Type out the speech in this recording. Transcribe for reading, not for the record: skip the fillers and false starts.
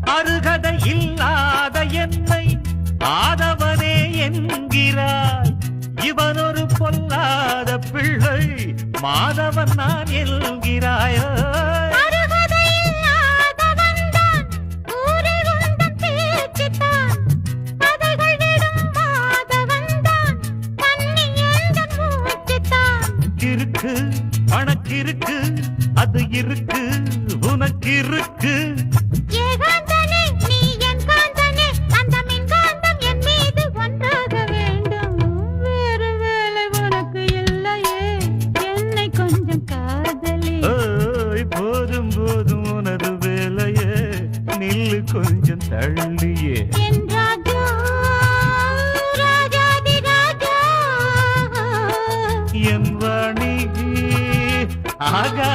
அருகதை இல்லாத என்னை ஆதவனே என்கிறாய். இவன் ஒரு பொல்லாத பிள்ளை, மாதவன் நான் என்கிறாயோ. இருக்கு பணக்கிருக்கு, அது இருக்கு உனக்கு இருக்கு. போதும் போதும் உனது வேலையே, நில்லு கொஞ்சம் தள்ளியே. என் வாணி ஆகா